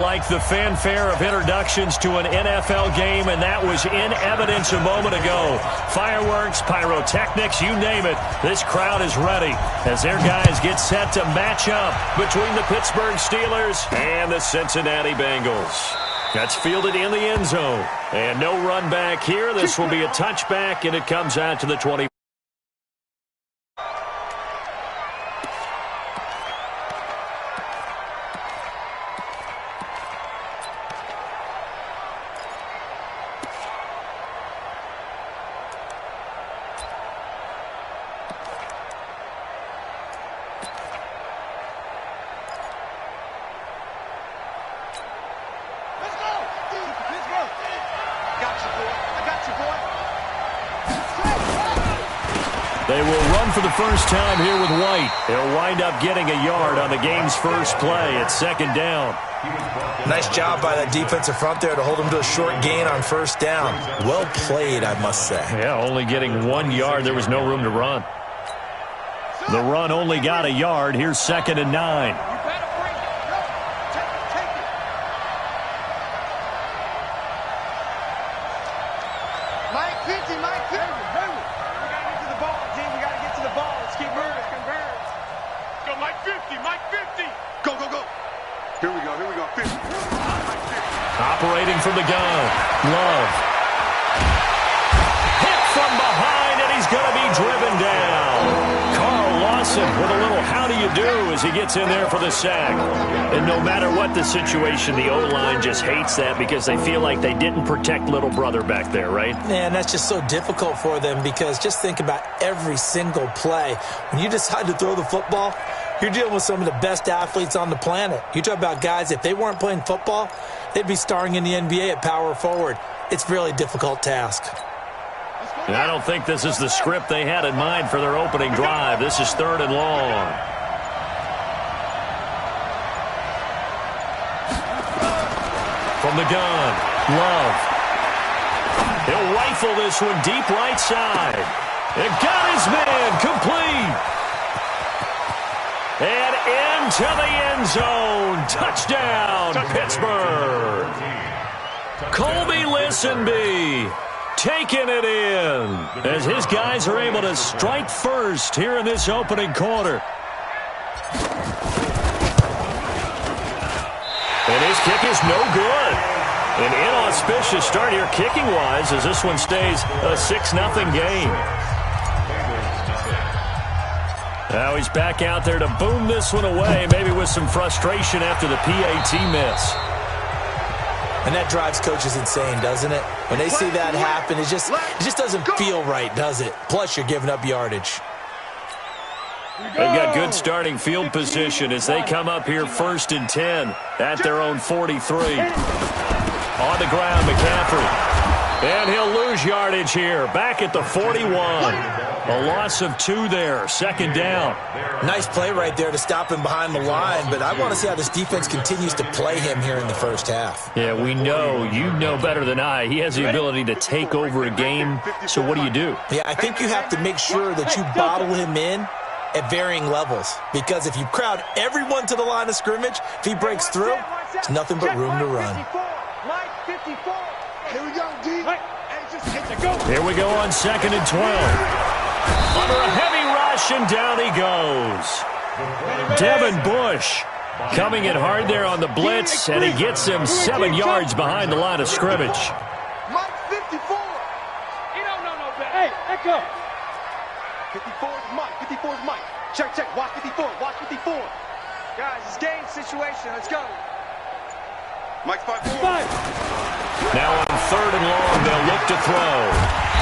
Like the fanfare of introductions to an NFL game, and that was in evidence a moment ago. Fireworks, pyrotechnics, you name it. This crowd is ready as their guys get set to match up between the Pittsburgh Steelers and the Cincinnati Bengals. That's fielded in the end zone. And no run back here. This will be a touchback, and it comes out to the 20. They will run for the first time here with White. They'll wind up getting a yard on the game's first play at second down. Nice job by that defensive front there to hold them to a short gain on first down. Well played, I must say. Yeah, only getting 1 yard. There was no room to run. The run only got a yard. Here's 2nd and 9. Operating from the gun, Love. Hit from behind, and he's going to be driven down. Carl Lawson with a little how do you do as he gets in there for the sack. And no matter what the situation, the O-line just hates that because they feel like they didn't protect little brother back there, right? Man, that's just so difficult for them because just think about every single play. When you decide to throw the football, you're dealing with some of the best athletes on the planet. You talk about guys, if they weren't playing football, they'd be starring in the NBA at power forward. It's a really difficult task. And I don't think this is the script they had in mind for their opening drive. This is 3rd and long. From the gun, Love. He'll rifle this one deep right side. And got his man complete. And into the end zone. Touchdown, Pittsburgh. Colby Listenby taking it in as his guys are able to strike first here in this opening quarter. And his kick is no good. An inauspicious start here kicking-wise as this one stays a 6-0 game. Now he's back out there to boom this one away, maybe with some frustration after the PAT miss. And that drives coaches insane, doesn't it? When they see that happen, it just doesn't feel right, does it? Plus, you're giving up yardage. They've got good starting field position as they come up here 1st and 10 at their own 43. On the ground, McCaffrey. And he'll lose yardage here, back at the 41. A loss of 2 there, 2nd down. Nice play right there to stop him behind the line, but I want to see how this defense continues to play him here in the first half. Yeah, we know. You know better than I. He has the ability to take over a game, so what do? Yeah, I think you have to make sure that you bottle him in at varying levels, because if you crowd everyone to the line of scrimmage, if he breaks through, there's nothing but room to run. Here we go, D. Here we go on 2nd and 12. Under a heavy rush, and down he goes. Devin Bush coming in hard there on the blitz, and he gets him 7 yards behind the line of scrimmage. Mike 54. He don't know no better. Hey, let go. 54 is Mike. 54 is Mike. Check, check. Watch 54. Watch 54. Guys, it's game situation. Let's go. Mike's 5-4. Now on 3rd and long, they'll look to throw.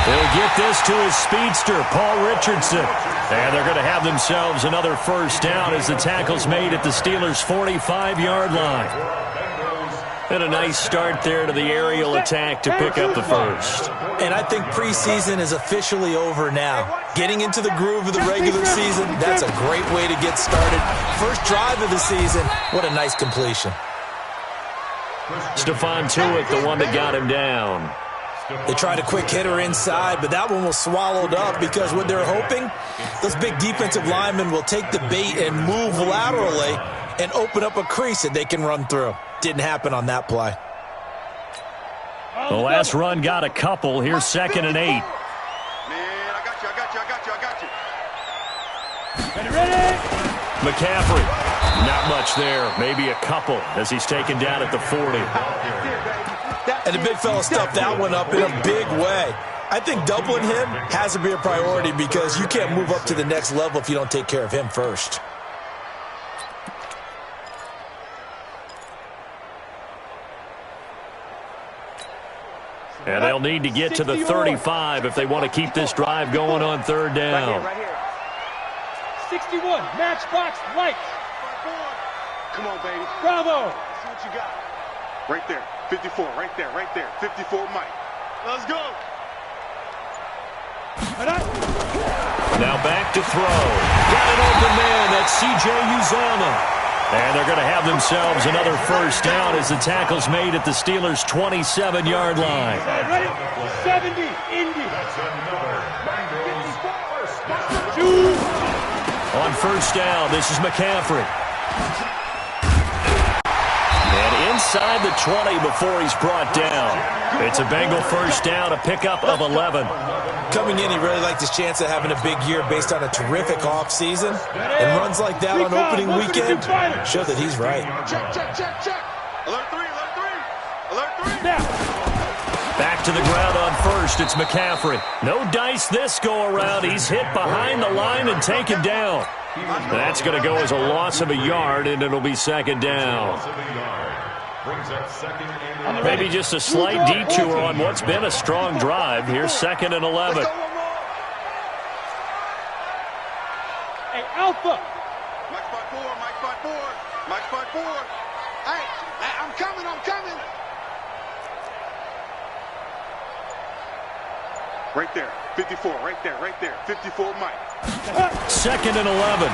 They'll get this to his speedster, Paul Richardson. And they're going to have themselves another first down as the tackle's made at the Steelers' 45-yard line. And a nice start there to the aerial attack to pick up the first. And I think preseason is officially over now. Getting into the groove of the regular season, that's a great way to get started. First drive of the season, what a nice completion. Stephon Tuitt, the one that got him down. They tried a quick hitter inside, but that one was swallowed up because what they're hoping, those big defensive linemen will take the bait and move laterally and open up a crease that they can run through. Didn't happen on that play. The last run got a couple. Here's 2nd and 8. Man, I got you. Ready? McCaffrey, not much there. Maybe a couple as he's taken down at the 40. And the big fella stuffed that one up in a big way. I think doubling him has to be a priority because you can't move up to the next level if you don't take care of him first. And they'll need to get to the 35 if they want to keep this drive going on 3rd down. Right here. 61, matchbox lights. Come on, baby. Bravo. See what you got. Right there. 54, right there. 54, Mike. Let's go. Now back to throw. Got an open man. That's C.J. Uzomah. And they're going to have themselves another 1st down as the tackle's made at the Steelers' 27-yard line. Ready? 70, Indy. On 1st down, this is McCaffrey. And inside the 20 before he's brought down. It's a Bengal 1st down, a pickup of 11. Coming in, he really liked his chance of having a big year based on a terrific offseason. And runs like that on opening weekend show that he's right. Check. Alert 3. Now. Back to the ground on 1st. It's McCaffrey. No dice this go around. He's hit behind the line and taken down. That's going to go as a loss of a yard, and it'll be 2nd down. Maybe just a slight detour on what's been a strong drive. Here's 2nd and 11. Hey, Alpha. Mike spot 4. Hey, I'm coming. Right there. 54, right there. 54, Mike. 2nd and 11.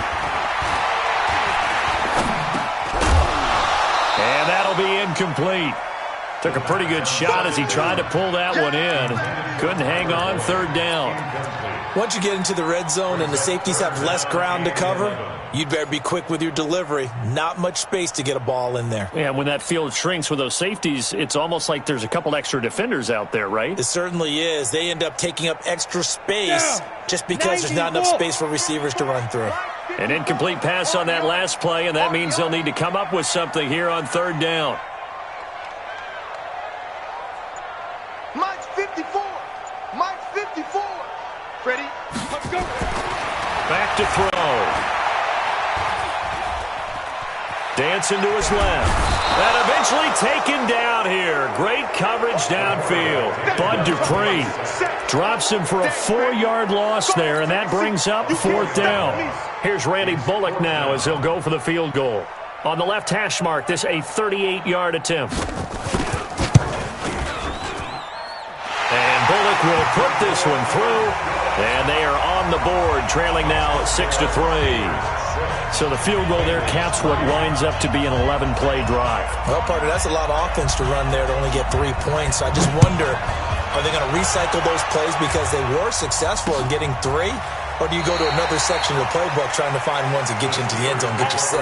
And that'll be incomplete. Took a pretty good shot as he tried to pull that one in. Couldn't hang on 3rd down. Once you get into the red zone and the safeties have less ground to cover, you'd better be quick with your delivery. Not much space to get a ball in there. Yeah, when that field shrinks with those safeties, it's almost like there's a couple extra defenders out there, right? It certainly is. They end up taking up extra space just because there's not enough space for receivers to run through. An incomplete pass on that last play, and that means they'll need to come up with something here on 3rd down. Mike's 54. Ready? Let's go. Back to throw. Dancing to his left. And eventually taken down here. Great coverage downfield. Bud Dupree drops him for a 4-yard loss there, and that brings up 4th down. Here's Randy Bullock now as he'll go for the field goal. On the left hash mark, this a 38-yard attempt. And Bullock will put this one through, and they are on the board, trailing now 6-3. So the field goal there caps what winds up to be an 11-play drive. Well, partner, that's a lot of offense to run there to only get 3 points. So I just wonder, are they going to recycle those plays because they were successful in getting 3? Or do you go to another section of the playbook trying to find ones that get you into the end zone, get you 6?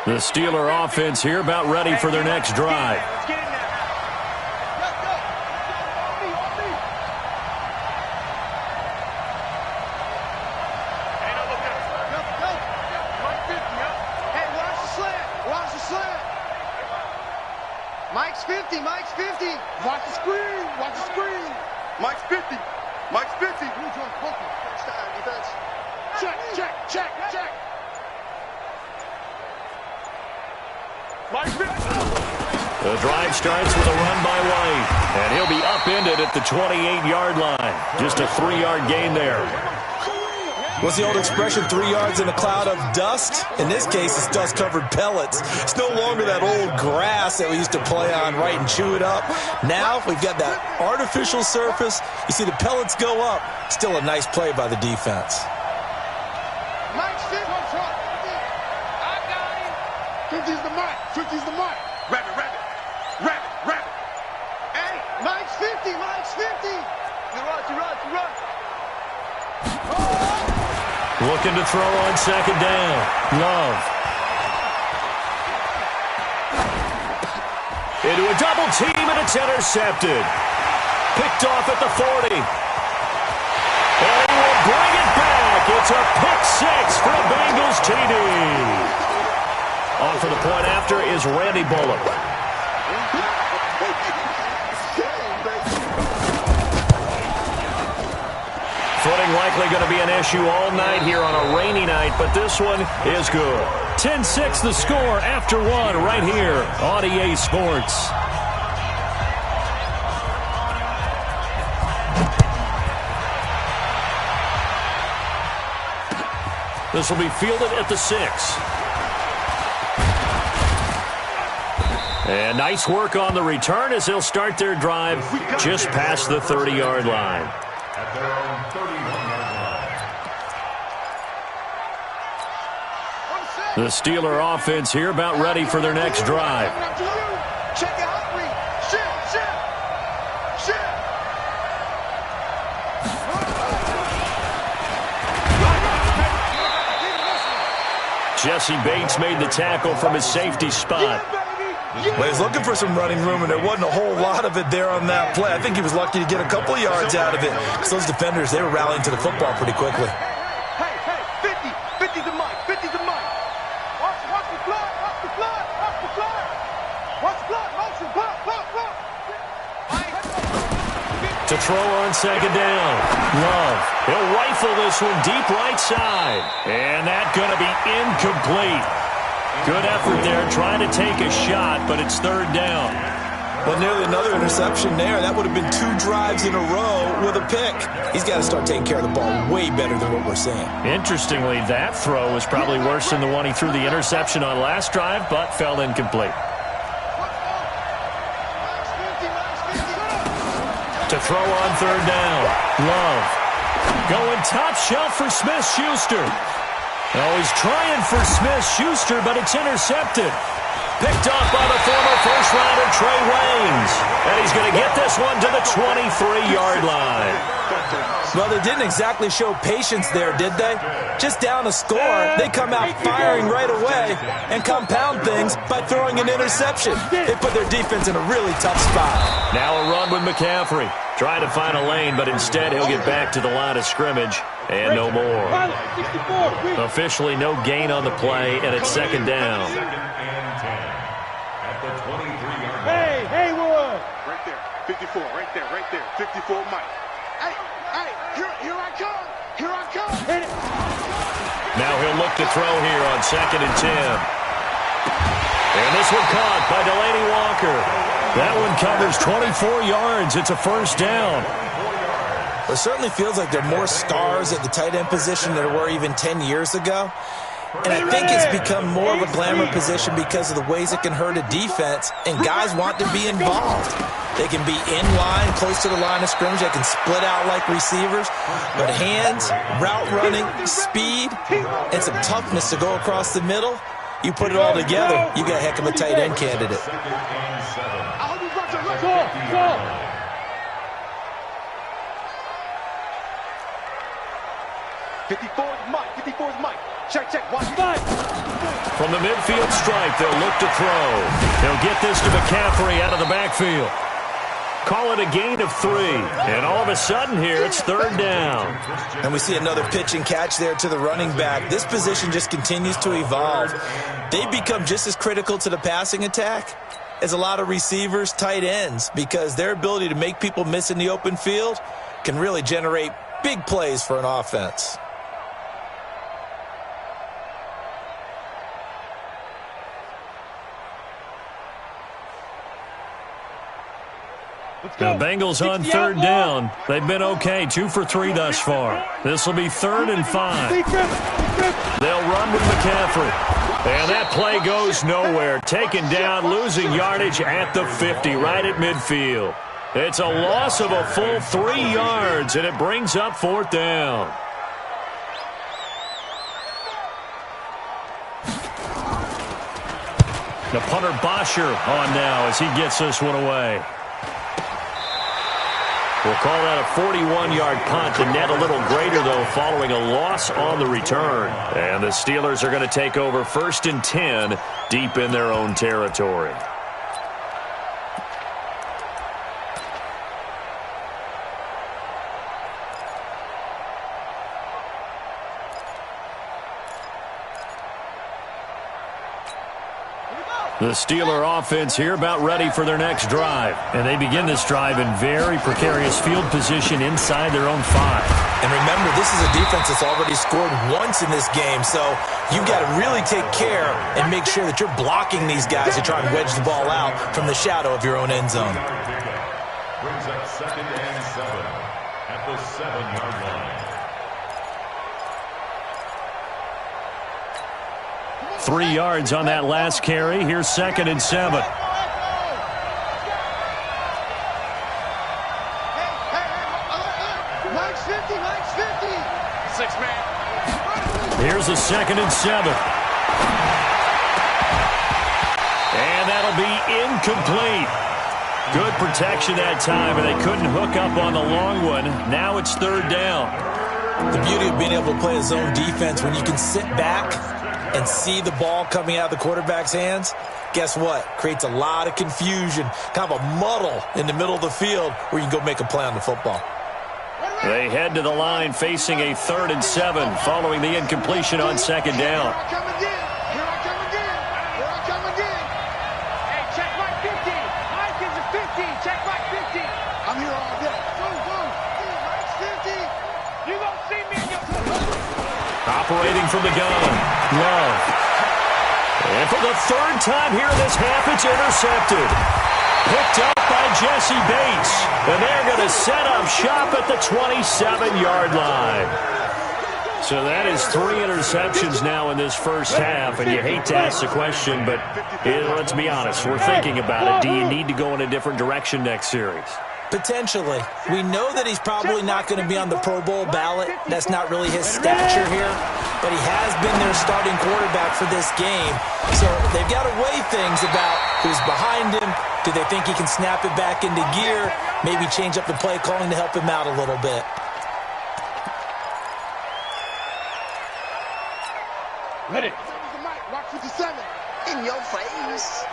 The Steeler offense here about ready for their next drive. Mike's 50. Watch the screen. Mike's 50. Check. Mike's 50. The drive starts with a run by White, and he'll be upended at the 28-yard line. Just a 3-yard gain there. What's the old expression, 3 yards in a cloud of dust? In this case, it's dust-covered pellets. It's no longer that old grass that we used to play on, right, and chew it up. Now, we've got that artificial surface. You see the pellets go up. Still a nice play by the defense. Mike's 50. I got him. 50's the Mike. Rabbit. Hey, Mike's 50. You run. Looking to throw on second down. Love. Into a double team, and it's intercepted. Picked off at the 40. And he will bring it back. It's a pick six for a Bengals TD. On for the point after is Randy Bullock. Footing likely going to be an issue all night here on a rainy night, but this one is good. 10-6 the score after one right here on EA Sports. This will be fielded at the 6. And nice work on the return as they'll start their drive just past the 30-yard line. At their own 31-yard line. The Steeler offense here about ready for their next drive. Check it out, Reed. Jesse Bates made the tackle from his safety spot. Well, he's looking for some running room, and there wasn't a whole lot of it there on that play. I think he was lucky to get a couple of yards out of it because those defenders, they were rallying to the football pretty quickly. Hey, 50 to Mike, 50 to Mike. Watch the blood, watch the blood, watch the blood. Watch blood, motion, blood. To throw on second down. Love. He'll rifle this one deep right side. And that's going to be incomplete. Good effort there trying to take a shot, but it's third down. Well, nearly another interception there. That would have been 2 drives in a row with a pick. He's got to start taking care of the ball way better than what we're seeing. Interestingly, that throw was probably worse than the one he threw the interception on last drive, but fell incomplete. To throw on third down. Love. Going top shelf for Smith-Schuster. Oh, he's trying for Smith-Schuster, but it's intercepted. Picked off by the former first-rounder Trey Waynes. And he's going to get this one to the 23-yard line. Well, they didn't exactly show patience there, did they? Just down a score, they come out firing right away and compound things by throwing an interception. They put their defense in a really tough spot. Now a run with McCaffrey. Trying to find a lane, but instead he'll get back to the line of scrimmage. And no more. Officially no gain on the play, and it's second down. Hey, Haywood! Right there, 54, right there, 54 Mike. Hey, here I come. Hit it! Now he'll look to throw here on second and 10. And this one caught by Delaney Walker. That one covers 24 yards. It's a first down. It certainly feels like there are more stars at the tight end position than there were even 10 years ago. And I think it's become more of a glamour position because of the ways it can hurt a defense, and guys want to be involved. They can be in line, close to the line of scrimmage. They can split out like receivers. But hands, route running, speed, and some toughness to go across the middle, you put it all together, you got a heck of a tight end candidate. Go! 54's Mike. Check, watch. From the midfield stripe, they'll look to throw. They'll get this to McCaffrey out of the backfield. Call it a gain of 3. And all of a sudden here, it's third down. And we see another pitch and catch there to the running back. This position just continues to evolve. They become just as critical to the passing attack as a lot of receivers, tight ends, because their ability to make people miss in the open field can really generate big plays for an offense. The Bengals on third down. They've been okay, 2 for 3 thus far. This will be 3rd and 5. They'll run with McCaffrey. And that play goes nowhere. Taken down, losing yardage at the 50, right at midfield. It's a loss of a full 3 yards, and it brings up 4th down. The punter Bosher on now as he gets this one away. We'll call that a 41-yard punt. The net a little greater, though, following a loss on the return. And the Steelers are going to take over 1st and 10 deep in their own territory. The Steeler offense here about ready for their next drive. And they begin this drive in very precarious field position inside their own 5. And remember, this is a defense that's already scored once in this game, so you've got to really take care and make sure that you're blocking these guys to try and wedge the ball out from the shadow of your own end zone. Brings up 2nd and 7 at the 7-yard line. 3 yards on that last carry. Here's 2nd and 7. Hey, Mike's 50, Mike's 50. 6-man. Here's a 2nd and 7. And that'll be incomplete. Good protection that time, and they couldn't hook up on the long one. Now it's 3rd down. The beauty of being able to play a zone defense when you can sit back and see the ball coming out of the quarterback's hands, guess what? Creates a lot of confusion, kind of a muddle in the middle of the field where you can go make a play on the football. They head to the line facing a 3rd and 7 following the incompletion on 2nd down. Here I come again. Here I come again. Here I come again. Hey, check Mike 50. Mike is a 50. Check Mike 50. I'm here all day. Mike's 50. You don't see me in your... Operating from the gun, Love. And for the 3rd time here in this half, it's intercepted. Picked up by Jesse Bates. And they're going to set up shop at the 27-yard line. So that is 3 interceptions now in this first half. And you hate to ask the question, but let's be honest. We're thinking about it. Do you need to go in a different direction next series? Potentially. We know that he's probably not going to be on the Pro Bowl ballot. That's not really his stature here. But he has been their starting quarterback for this game. So they've got to weigh things about who's behind him. Do they think he can snap it back into gear? Maybe change up the play calling to help him out a little bit. Ready. Rock 57. In your face.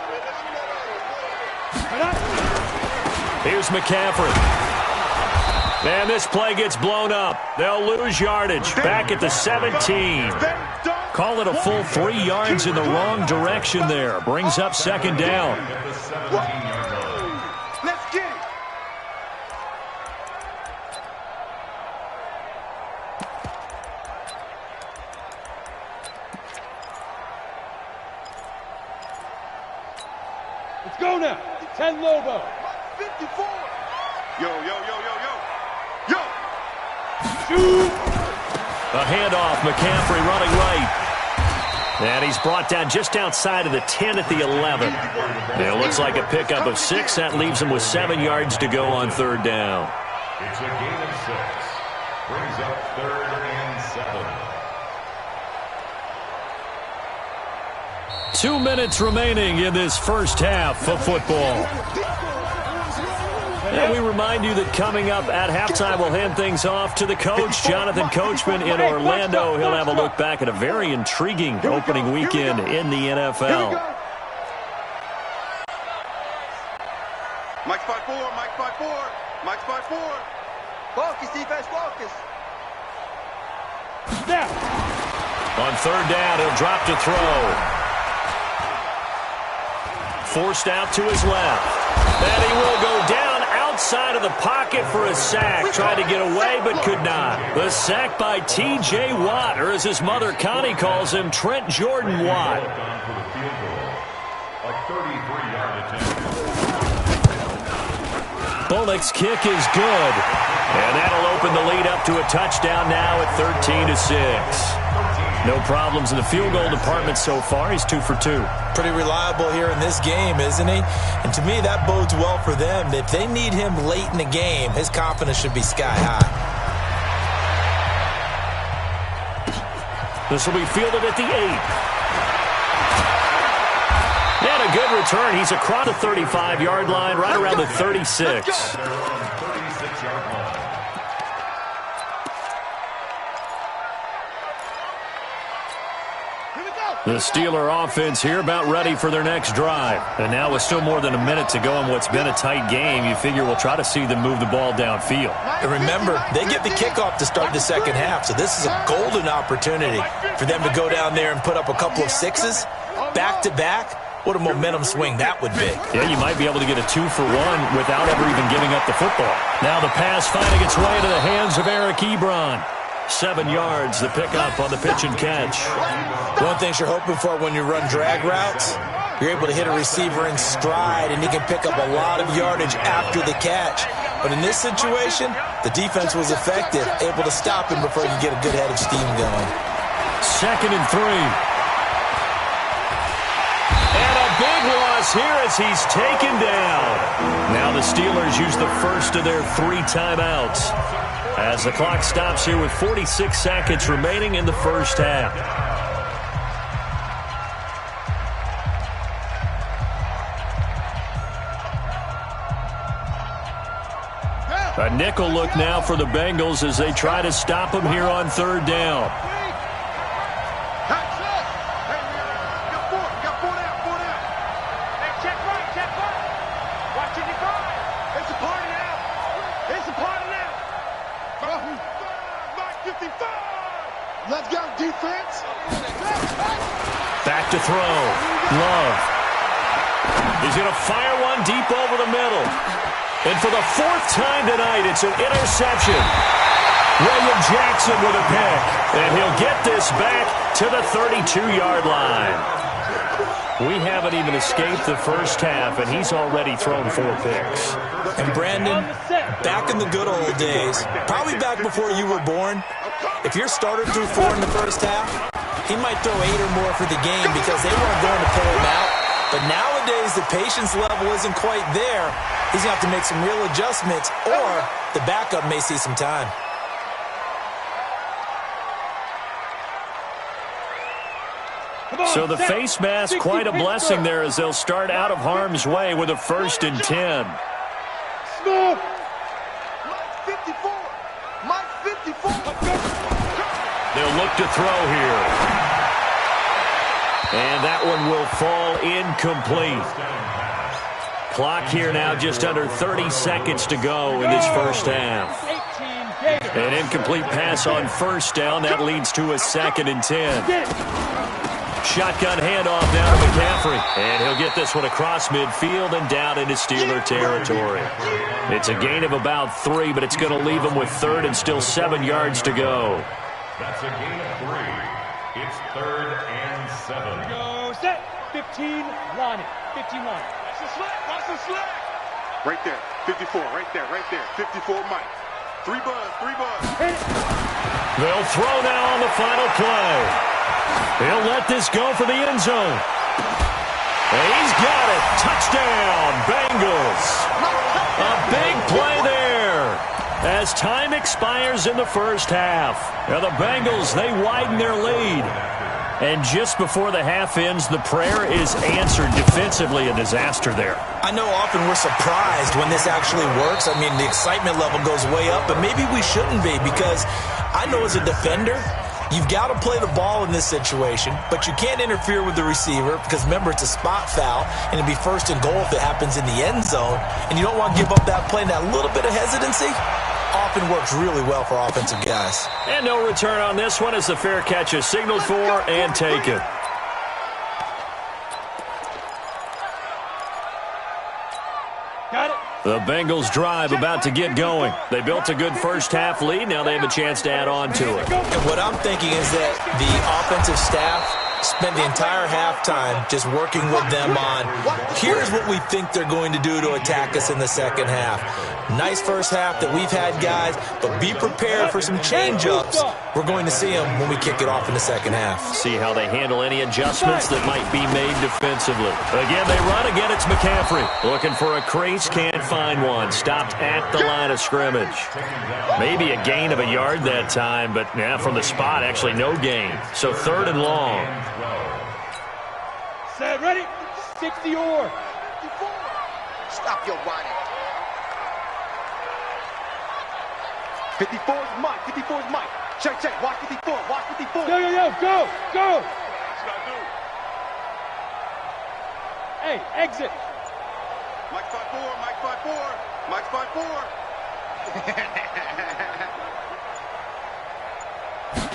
Here's McCaffrey. And this play gets blown up. They'll lose yardage. Back at the 17. Call it a full 3 yards in the wrong direction there. Brings up 2nd down. Let's get it. Let's go now. 10 Lobo. 54. Yo, yo, yo, yo, yo. Yo. Shoot. A handoff. McCaffrey running right. And he's brought down just outside of the 10 at the 11. It looks like a pickup of 6. That leaves him with 7 yards to go on 3rd down. It's a gain of 6. Brings up 3rd and 7. 2 minutes remaining in this first half of football. And we remind you that coming up at halftime, we'll hand things off to the coach, Jonathan Coachman in Orlando. He'll have a look back at a very intriguing opening weekend in the NFL. Mike's 5-4, Mike's 5-4, Mike's 5-4. Focus, defense, focus. Snap. On 3rd down, he'll drop to throw. Forced out to his left. And he will go down outside of the pocket for a sack. Tried to get away, but could not. The sack by T.J. Watt, or as his mother Connie calls him, Trent Jordan Watt. Bullock's kick is good. And that'll open the lead up to a touchdown now at 13-6. No problems in the field goal department so far. He's 2 for 2. Pretty reliable here in this game, isn't he? And to me, that bodes well for them. If they need him late in the game, his confidence should be sky high. This will be fielded at the 8. And a good return. He's across the 35-yard line, right around the 36. 6-yard line. The Steeler offense here about ready for their next drive. And now with still more than a minute to go in what's been a tight game, you figure we'll try to see them move the ball downfield. And remember, they get the kickoff to start the second half, so this is a golden opportunity for them to go down there and put up a couple of sixes back-to-back. What a momentum swing that would be. Yeah, you might be able to get a 2-for-1 without ever even giving up the football. Now the pass finding its way into the hands of Eric Ebron. 7 yards, the pickup on the pitch and catch. One thing you're hoping for when you run drag routes, you're able to hit a receiver in stride, and he can pick up a lot of yardage after the catch. But in this situation, the defense was effective, able to stop him before he could get a good head of steam going. 2nd and 3. And a big loss here as he's taken down. Now the Steelers use the first of their 3 timeouts as the clock stops here with 46 seconds remaining in the first half. A nickel look now for the Bengals as they try to stop him here on 3rd down. Let's go, defense. Back to throw. Love. He's going to fire one deep over the middle. And for the 4th time tonight, it's an interception. William Jackson with a pick. And he'll get this back to the 32-yard line. We haven't even escaped the first half, and he's already thrown 4 picks. And Brandon, back in the good old days, probably back before you were born, if your starter threw 4 in the first half, he might throw 8 or more for the game because they weren't going to pull him out. But nowadays, the patience level isn't quite there. He's going to have to make some real adjustments, or the backup may see some time. So the face mask, quite a blessing there as they'll start out of harm's way with a 1st and 10. Mike 54. Mike 54. They'll look to throw here. And that one will fall incomplete. Clock here now just under 30 seconds to go in this first half. An incomplete pass on 1st down. That leads to a 2nd and 10. Shotgun handoff down to McCaffrey. And he'll get this one across midfield and down into Steeler territory. It's a gain of about 3, but it's going to leave him with 3rd and still 7 yards to go. That's a gain of 3. It's 3rd and 7. Go set. 15, line it. 51. Watch the slack. Watch the slack. Right there. 54. Right there. Right there. 54 Mike. 3 buzz. 3 buzz. They'll throw now on the final play. He'll let this go for the end zone. And he's got it. Touchdown, Bengals. A big play there as time expires in the first half. Now the Bengals, they widen their lead. And just before the half ends, the prayer is answered. Defensively, a disaster there. I know often we're surprised when this actually works. I mean, the excitement level goes way up, but maybe we shouldn't be because I know as a defender, you've got to play the ball in this situation, but you can't interfere with the receiver because, remember, it's a spot foul, and it'd be 1st and goal if it happens in the end zone, and you don't want to give up that play. And that little bit of hesitancy often works really well for offensive guys. And no return on this one as the fair catch is signaled for and taken. Got it. The Bengals drive about to get going. They built a good first half lead. Now they have a chance to add on to it. And what I'm thinking is that the offensive staff spent the entire halftime just working with them on, here's what we think they're going to do to attack us in the second half. Nice first half that we've had, guys, but be prepared for some change-ups. We're going to see them when we kick it off in the second half. See how they handle any adjustments that might be made defensively. Again, they run. Again, it's McCaffrey. Looking for a crease, can't find one. Stopped at the line of scrimmage. Maybe a gain of a yard that time, but yeah, from the spot, actually no gain. So 3rd and long. Set, ready? 60 or. Stop your whining. 54 is Mike. 54 is Mike. Check, check. Watch 54. Watch 54. Yo, yo, yo, go, go. That's what I do. Hey, exit. Mike 5-4. Mike 5-4. Mike 5-4.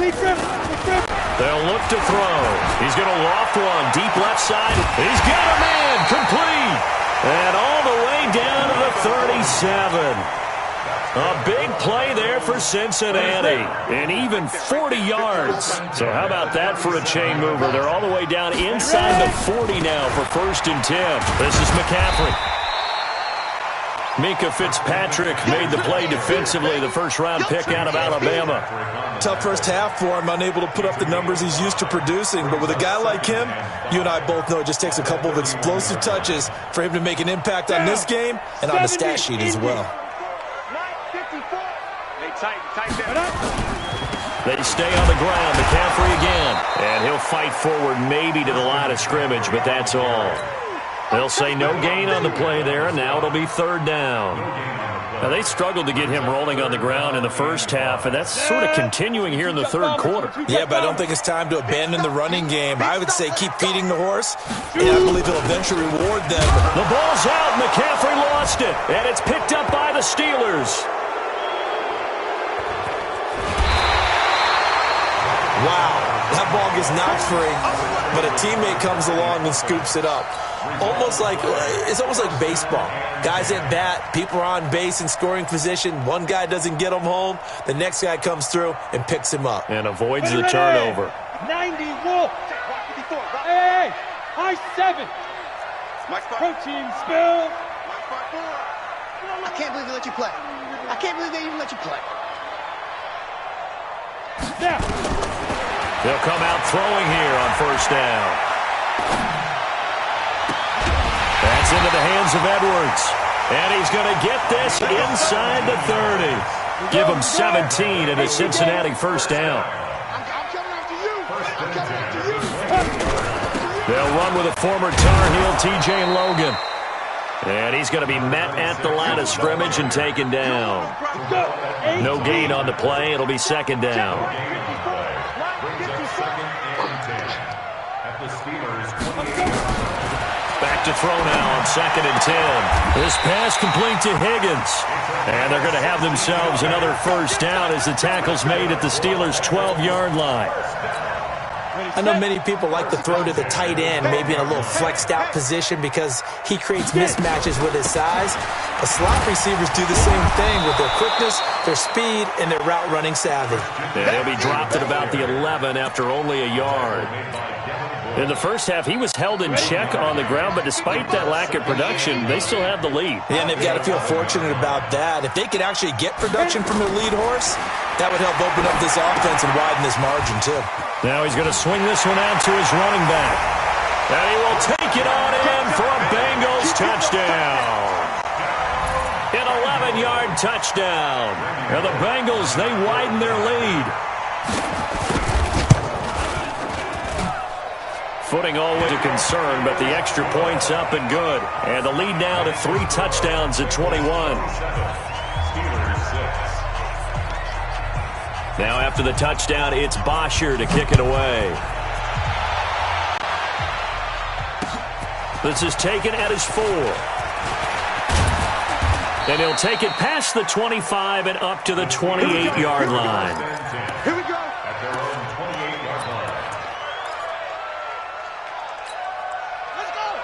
Deep rip, deep rip. They'll look to throw. He's going to loft one. Deep left side. He's got a man. Complete. And all the way down to the 37. A big play there for Cincinnati. And even 40 yards. So how about that for a chain mover? They're all the way down inside the 40 now for 1st and 10. This is McCaffrey. Minka Fitzpatrick made the play defensively, the first-round pick out of Alabama. Tough first half for him, unable to put up the numbers he's used to producing. But with a guy like him, you and I both know it just takes a couple of explosive touches for him to make an impact on this game and on the stat sheet as well. They stay on the ground. McCaffrey again. And he'll fight forward maybe to the line of scrimmage, but that's all. They'll say no gain on the play there, and now it'll be 3rd down. Now, they struggled to get him rolling on the ground in the first half, and that's sort of continuing here in the 3rd quarter. Yeah, but I don't think it's time to abandon the running game. I would say keep feeding the horse, and I believe he'll eventually reward them. The ball's out. McCaffrey lost it, and it's picked up by the Steelers. Wow, that ball gets knocked free, but a teammate comes along and scoops it up. It's almost like baseball. Guys at bat, people are on base in scoring position. One guy doesn't get him home. The next guy comes through and picks him up. And avoids the turnover. 90 Wolf. Hey, high 7. Protein spill. I can't believe they let you play. I can't believe they even let you play. Now. They'll come out throwing here on 1st down. That's into the hands of Edwards. And he's going to get this inside the 30. Give him 17 and a Cincinnati 1st down. I'm coming after you. I'm coming after you. They'll run with a former Tar Heel, T.J. Logan. And he's going to be met at the line of scrimmage and taken down. No gain on the play. It'll be 2nd down. Back to throw now on 2nd and 10. This pass complete to Higgins. And they're going to have themselves another 1st down as the tackle's made at the Steelers' 12-yard line. I know many people like to throw to the tight end, maybe in a little flexed out position because he creates mismatches with his size. The slot receivers do the same thing with their quickness, their speed, and their route running savvy. And he'll be dropped at about the 11 after only a yard. In the first half, he was held in check on the ground, but despite that lack of production, they still have the lead. Yeah, and they've got to feel fortunate about that. If they could actually get production from their lead horse, that would help open up this offense and widen this margin, too. Now he's going to swing this one out to his running back. And he will take it on in for a Bengals touchdown. An 11-yard touchdown. And the Bengals, they widen their lead. Footing always a concern, but the extra point's up and good. And the lead now to 3 touchdowns at 21. Now after the touchdown, it's Bosher to kick it away. This is taken at his 4. And he'll take it past the 25 and up to the 28-yard line. Here we go.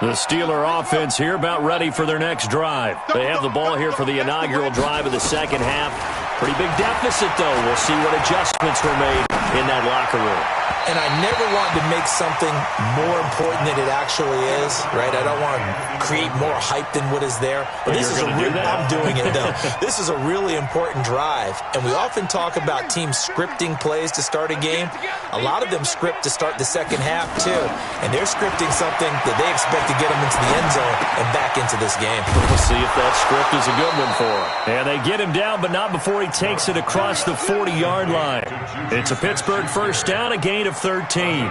The Steeler offense here about ready for their next drive. They have the ball here for the inaugural drive of the 2nd half. Pretty big deficit, though. We'll see what adjustments were made in that locker room. And I never want to make something more important than it actually is, right? I don't want to create more hype than what is there. But this is I'm doing it, though. This is a really important drive. And we often talk about teams scripting plays to start a game. A lot of them script to start the 2nd half, too. And they're scripting something that they expect to get them into the end zone and back into this game. We'll see if that script is a good one for him. And they get him down, but not before he takes it across the 40-yard line. It's a Pittsburgh 1st down, a gain of 13.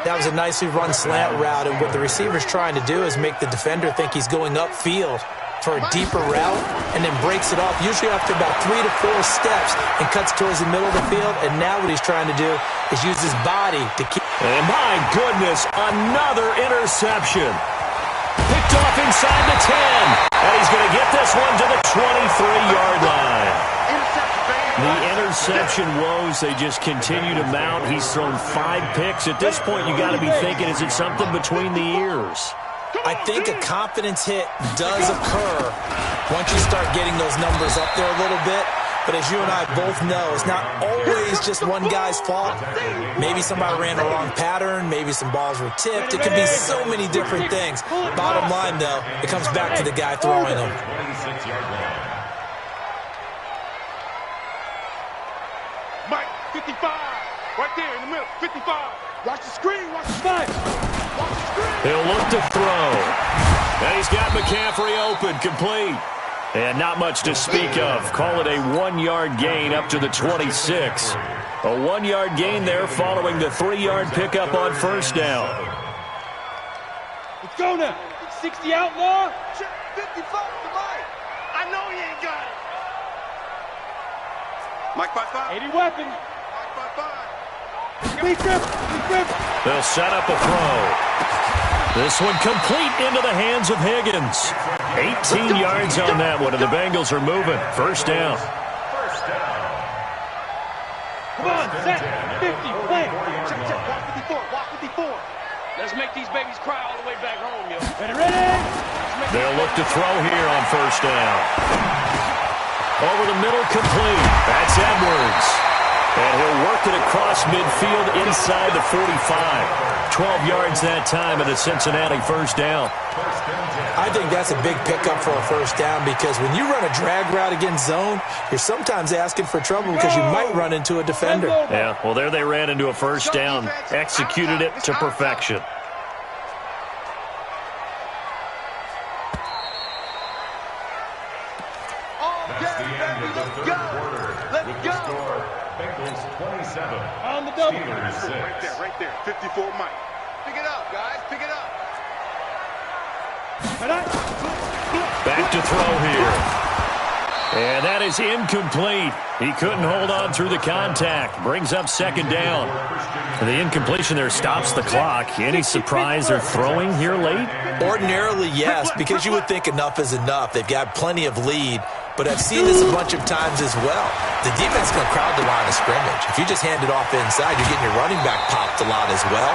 That was a nicely run slant route, and what the receiver's trying to do is make the defender think he's going upfield. for a deeper route and then breaks it off, usually after about 3 to 4 steps, and cuts towards the middle of the field. And now what he's trying to do is use his body to keep. And my goodness, another interception. Picked off inside the 10. And he's going to get this one to the 23-yard line. The interception woes, they just continue to mount. He's thrown 5 picks. At this point, you got to be thinking, is it something between the ears? I think a confidence hit does occur once you start getting those numbers up there a little bit. But as you and I both know, it's not always just one guy's fault. Maybe somebody ran the wrong pattern. Maybe some balls were tipped. It could be so many different things. Bottom line, though, it comes back to the guy throwing them. Mike, 55. Right there in the middle. 55. Watch the screen. Watch the spot. Watch the screen. He'll look to throw. And he's got McCaffrey open, complete. And not much to speak of. Call it a 1-yard gain up to the 26. A 1-yard gain there following the 3-yard pickup on first down. Let's go now. 60 outlaw. 55 to Mike. I know he ain't got it. Mike 5-5. 80 weapon. Mike 5-5. Please grip. They'll set up a throw. This one complete into the hands of Higgins. 18 yards on that one, and the Bengals are moving. First down. Come on, set. 50, play. Check. Watch 54. Let's make these babies cry all the way back home, yo. Ready? They'll look to throw here on first down. Over the middle, complete. That's Edwards. And he'll work it across midfield inside the 45. 12 yards that time at a Cincinnati first down. I think that's a big pickup for a first down, because when you run a drag route against zone, you're sometimes asking for trouble because you might run into a defender. Yeah, well, there they ran into a first down. Executed it to perfection. That's the end of the third quarter. With the score, Bengals 27. On the double. Steelers 6. Right there. 54 Mike. Pick it up, guys. Pick it up. Back to throw here. And that is incomplete. He couldn't hold on through the contact. Brings up second down. The incompletion there stops the clock. Any surprise they're throwing here late? Ordinarily, yes, because you would think enough is enough. They've got plenty of lead. But I've seen this a bunch of times as well. The defense is going to crowd the line of scrimmage. If you just hand it off inside, you're getting your running back popped a lot as well.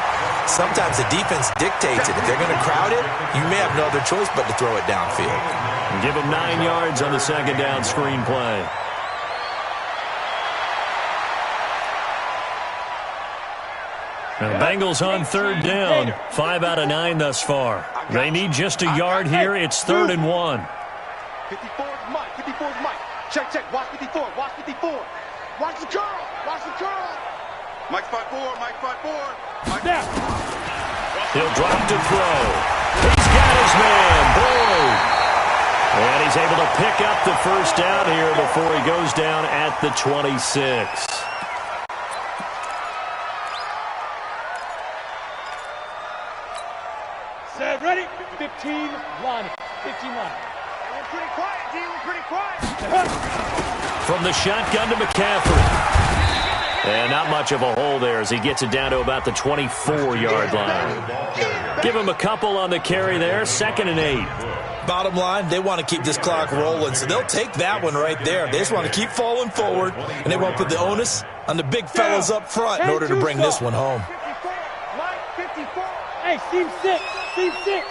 Sometimes the defense dictates it. If they're going to crowd it, you may have no other choice but to throw it downfield. Give him 9 yards on the second down screen play. Now the Bengals on third down. 5 out of 9 thus far. They need just a yard here. It's 3rd and 1. 54's Mike. 54's Mike. Check. Watch 54. Watch 54. Watch the curl. Watch the curl. Mike 5-4. Mike 5-4. Mike Now. He'll drop to throw. He's got his man. Boom. And he's able to pick up the first down here before he goes down at the 26. Set, ready? 15 line. 15 line. We're pretty quiet, D. We're pretty quiet. From the shotgun to McCaffrey. And not much of a hole there as he gets it down to about the 24-yard line. Give him a couple on the carry there. 2nd and 8. Bottom line, they want to keep this clock rolling, so they'll take that one right there. They just want to keep falling forward, and they want to put the onus on the big fellas up front in order to bring this one home. 54. Mike 54. Hey, team 6. Team 6.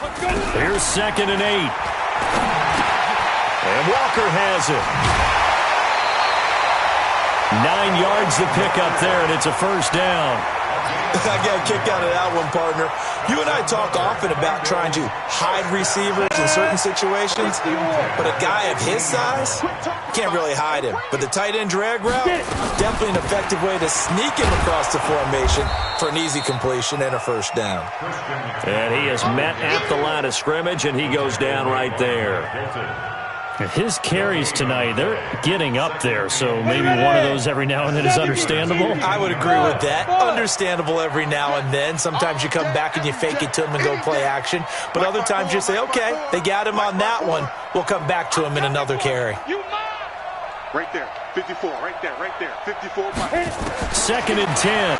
Let's go. Here's 2nd and 8. And Walker has it. 9 yards to pick up there, and it's a first down. I got a kick out of that one, partner. You and I talk often about trying to hide receivers in certain situations, but a guy of his size, can't really hide him. But the tight end drag route, definitely an effective way to sneak him across the formation for an easy completion and a first down. And he is met at the line of scrimmage, and he goes down right there. His carries tonight, they're getting up there, so maybe one of those every now and then is understandable. I would agree with that. Understandable every now and then. Sometimes you come back and you fake it to him and go play action. But other times you say, okay, they got him on that one. We'll come back to him in another carry. Right there. 54. Right there. Right there. 54. 2nd and 10.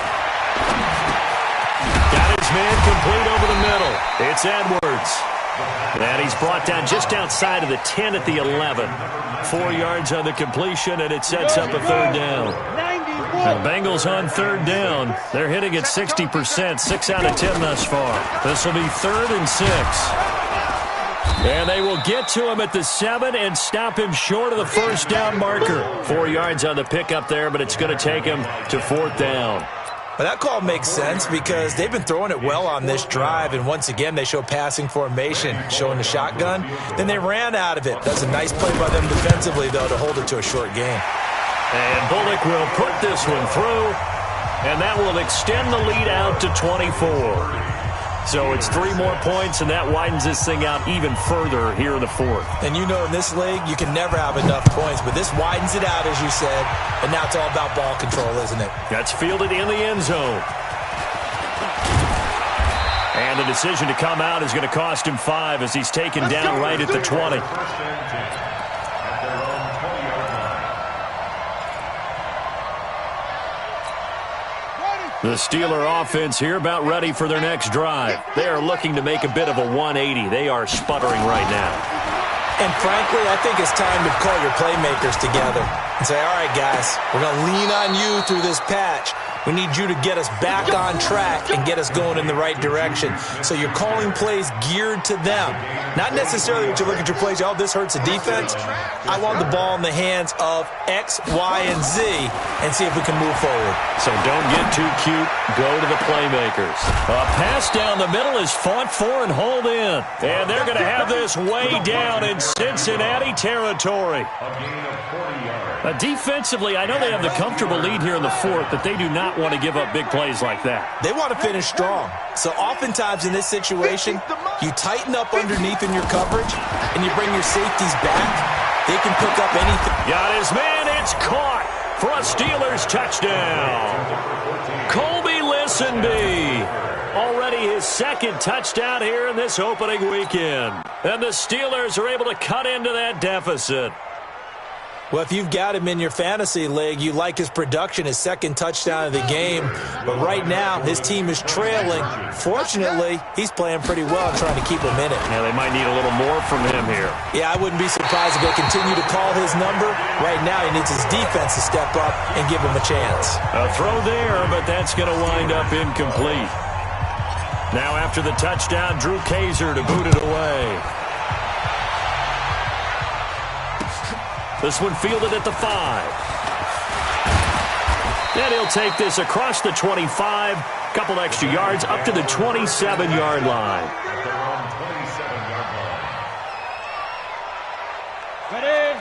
Got his man complete over the middle. It's Edwards. And he's brought down just outside of the 10 at the 11. 4 yards on the completion, and it sets up a 3rd down. The Bengals on 3rd down. They're hitting at 60%, 6 out of 10 thus far. This will be 3rd and 6. And they will get to him at the 7 and stop him short of the 1st down marker. 4 yards on the pickup there, but it's going to take him to 4th down. Well, that call makes sense because they've been throwing it well on this drive, and once again they show passing formation, showing the shotgun. Then they ran out of it. That's a nice play by them defensively, though, to hold it to a short game. And Bullock will put this one through, and that will extend the lead out to 24. So it's 3 more points, and that widens this thing out even further here in the 4th. And you know in this league, you can never have enough points, but this widens it out, as you said, and now it's all about ball control, isn't it? That's fielded in the end zone. And the decision to come out is going to cost him 5 as he's taken down right at the 20. The Steeler offense here about ready for their next drive. They are looking to make a bit of a 180. They are sputtering right now. And frankly, I think it's time to call your playmakers together and say, all right, guys, we're going to lean on you through this patch. We need you to get us back on track and get us going in the right direction. So you're calling plays geared to them. Not necessarily what you look at your plays, oh, this hurts the defense. I want the ball in the hands of X, Y, and Z and see if we can move forward. So don't get too cute. Go to the playmakers. A pass down the middle is fought for and hauled in. And they're going to have this way down in Cincinnati territory. Defensively, I know they have the comfortable lead here in the 4th, but they do not want to give up big plays like that. They want to finish strong. So oftentimes in this situation, you tighten up underneath in your coverage, and you bring your safeties back. They can pick up anything. Got his man. It's caught for a Steelers touchdown. Colby Listenby. Already his 2nd touchdown here in this opening weekend. And the Steelers are able to cut into that deficit. Well, if you've got him in your fantasy league, you like his production, his 2nd touchdown of the game. But right now, his team is trailing. Fortunately, he's playing pretty well and trying to keep him in it. Yeah, they might need a little more from him here. Yeah, I wouldn't be surprised if they continue to call his number. Right now, he needs his defense to step up and give him a chance. A throw there, but that's going to wind up incomplete. Now after the touchdown, Drew Kaiser to boot it away. This one fielded at the 5. And he'll take this across the 25. Couple extra yards up to the 27-yard line.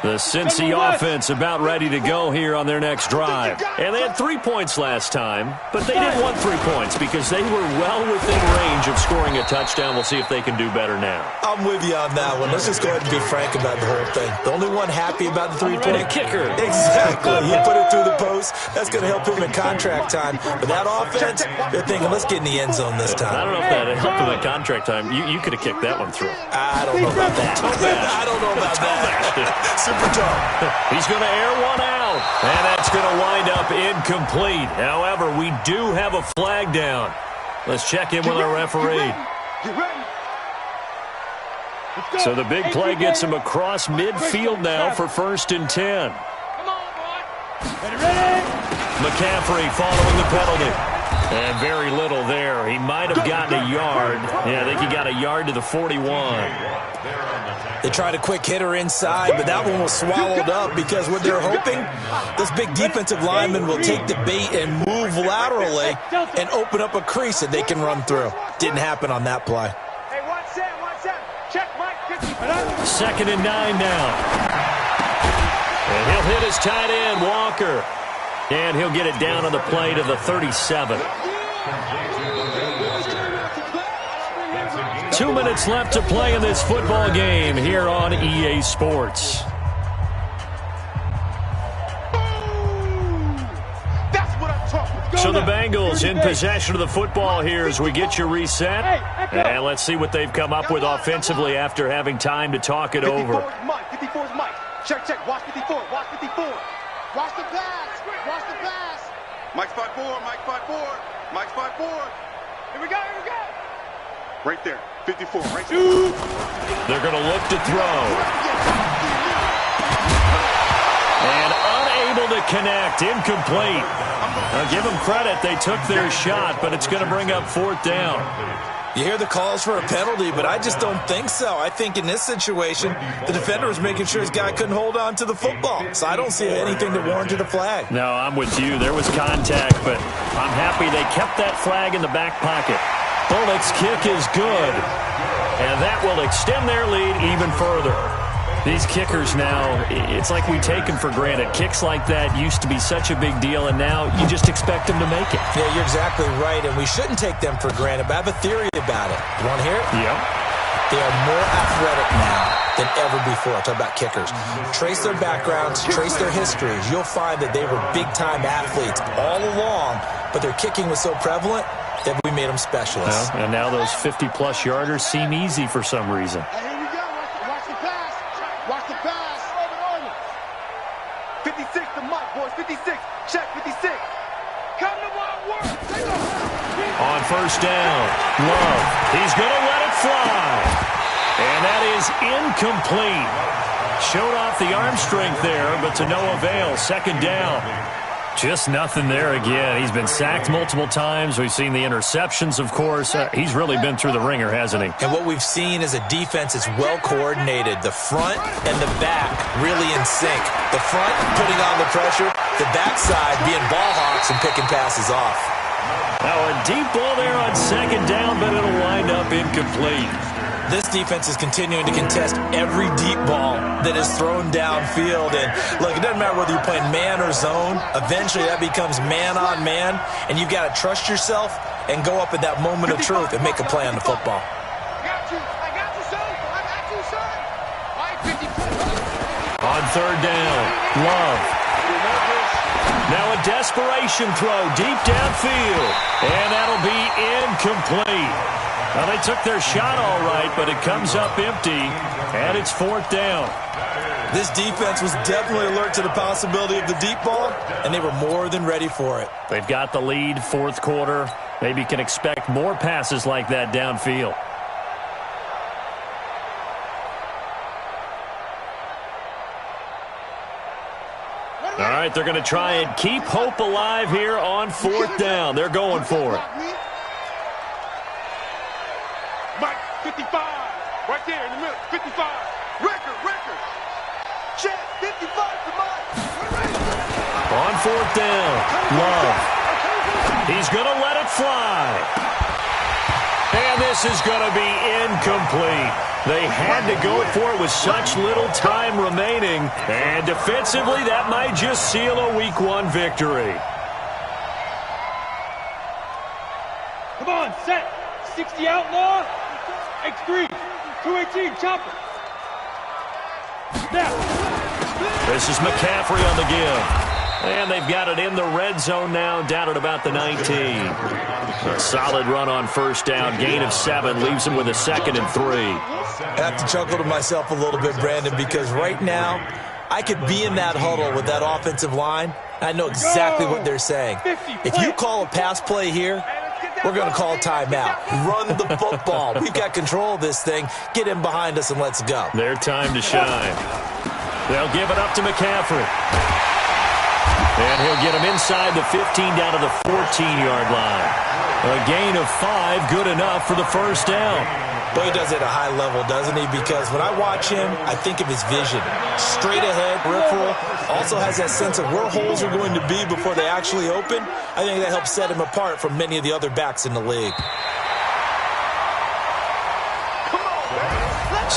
The Cincy offense about ready to go here on their next drive. And they had 3 points last time, but they didn't want 3 points because they were well within range of scoring a touchdown. We'll see if they can do better now. I'm with you on that one. Let's just go ahead and be frank about the whole thing. The only one happy about the 3-point kicker. Exactly. He put it through the post. That's going to help him in contract time. But that offense, they're thinking, let's get in the end zone this time. I don't know if that helped him at contract time. You could have kicked that one through. I don't know about that. I don't know about that. Super tough. He's going to air one out, and that's going to wind up incomplete. However, we do have a flag down. Let's check in with our referee. So the big play gets him across midfield now for 1st and 10. McCaffrey following the penalty. And very little there. He might have gotten a yard. Yeah, I think he got a yard to the 41. They tried a quick hitter inside, but that one was swallowed up because what they're hoping, this big defensive lineman will take the bait and move laterally and open up a crease that they can run through. Didn't happen on that play. Hey, 1-7. Check Mike 50. 2nd and 9 now. And he'll hit his tight end, Walker. And he'll get it down on the play to the 37. 2 minutes left to play in this football game here on EA Sports. So the Bengals in possession of the football here as we get you reset. And let's see what they've come up with offensively after having time to talk it over. 54 is Mike. 54 is Mike. Check, check. Watch 54. Watch 54. Watch the pass. Watch the pass. Mike's 5-4. Mike's 5-4. Mike's 5-4. Here we go. Here we go. Right there. 54. Right there. They're going to look to throw. And unable to connect. Incomplete. Now give them credit. They took their shot, but it's going to bring up 4th down. You hear the calls for a penalty, but I just don't think so. I think in this situation, the defender was making sure his guy couldn't hold on to the football. So I don't see anything that warranted a flag. No, I'm with you. There was contact, but I'm happy they kept that flag in the back pocket. Bullock's kick is good, and that will extend their lead even further. These kickers now, it's like we take them for granted. Kicks like that used to be such a big deal, and now you just expect them to make it. Yeah, you're exactly right, and we shouldn't take them for granted, but I have a theory about it. You want to hear it? Yep. They are more athletic now than ever before. Talk about kickers. Trace their backgrounds, trace their histories. You'll find that they were big-time athletes all along, but their kicking was so prevalent that we made them specialists. Well, and now those 50-plus yarders seem easy for some reason. Hey, here we go. Watch the pass. Watch the pass. 56 to Mike, boys. 56. Check 56. Come to my work. On 1st down, Love. He's going to let it fly. And that is incomplete. Showed off the arm strength there, but to no avail. 2nd down. Just nothing there again. He's been sacked multiple times. We've seen the interceptions, of course. He's really been through the ringer, hasn't he? And what we've seen is a defense that's well coordinated. The front and the back really in sync. The front putting on the pressure, the backside being ball hawks and picking passes off. Now a deep ball there on 2nd down, but it'll wind up incomplete. This defense is continuing to contest every deep ball that is thrown downfield. And look, it doesn't matter whether you're playing man or zone. Eventually that becomes man on man, and you've got to trust yourself and go up at that moment of truth and make a play on the football. I got you, son. I got you, son. All right, 50. On 3rd down, Love. Now a desperation throw deep downfield, and that'll be incomplete. Well, they took their shot all right, but it comes up empty, and it's 4th down. This defense was definitely alert to the possibility of the deep ball, and they were more than ready for it. They've got the lead, 4th quarter. Maybe can expect more passes like that downfield. All right, they're going to try and keep hope alive here on 4th down. They're going for it. Mike, 55. Right there in the middle. 55. Record. Check. 55 to Mike. On 4th down, Love. He's going to let it fly. And this is going to be incomplete. They had to go for it with such little time remaining. And defensively, that might just seal a Week 1 victory. Come on, set. 60 outlaw. X3. 218, chopper. Now. This is McCaffrey on the give. And they've got it in the red zone now, down at about the 19. A solid run on 1st down. Gain of 7 leaves them with a 2nd and 3. I have to chuckle to myself a little bit, Brandon, because right now I could be in that huddle with that offensive line. I know exactly what they're saying. If you call a pass play here, we're going to call timeout. Run the football. We've got control of this thing. Get in behind us and let's go. Their time to shine. They'll give it up to McCaffrey. And he'll get him inside the 15 down to the 14-yard line. A gain of 5, good enough for the 1st down. Boy, he does it at a high level, doesn't he? Because when I watch him, I think of his vision. Straight ahead, peripheral. Also has that sense of where holes are going to be before they actually open. I think that helps set him apart from many of the other backs in the league.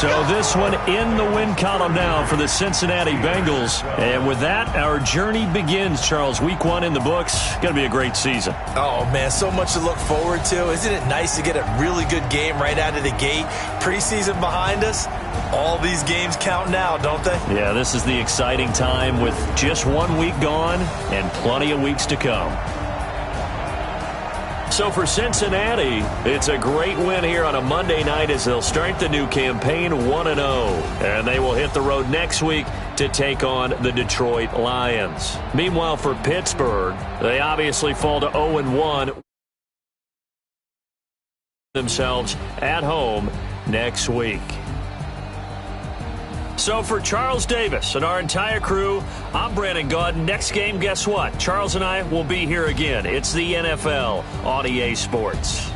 So this one in the win column now for the Cincinnati Bengals. And with that, our journey begins, Charles. Week 1 in the books. Going to be a great season. Oh, man, so much to look forward to. Isn't it nice to get a really good game right out of the gate? Preseason behind us. All these games count now, don't they? Yeah, this is the exciting time with just 1 week gone and plenty of weeks to come. So for Cincinnati, it's a great win here on a Monday night as they'll start the new campaign 1-0. And they will hit the road next week to take on the Detroit Lions. Meanwhile, for Pittsburgh, they obviously fall to 0-1 themselves at home next week. So for Charles Davis and our entire crew, I'm Brandon Gaudin. Next game, guess what? Charles and I will be here again. It's the NFL on EA Sports.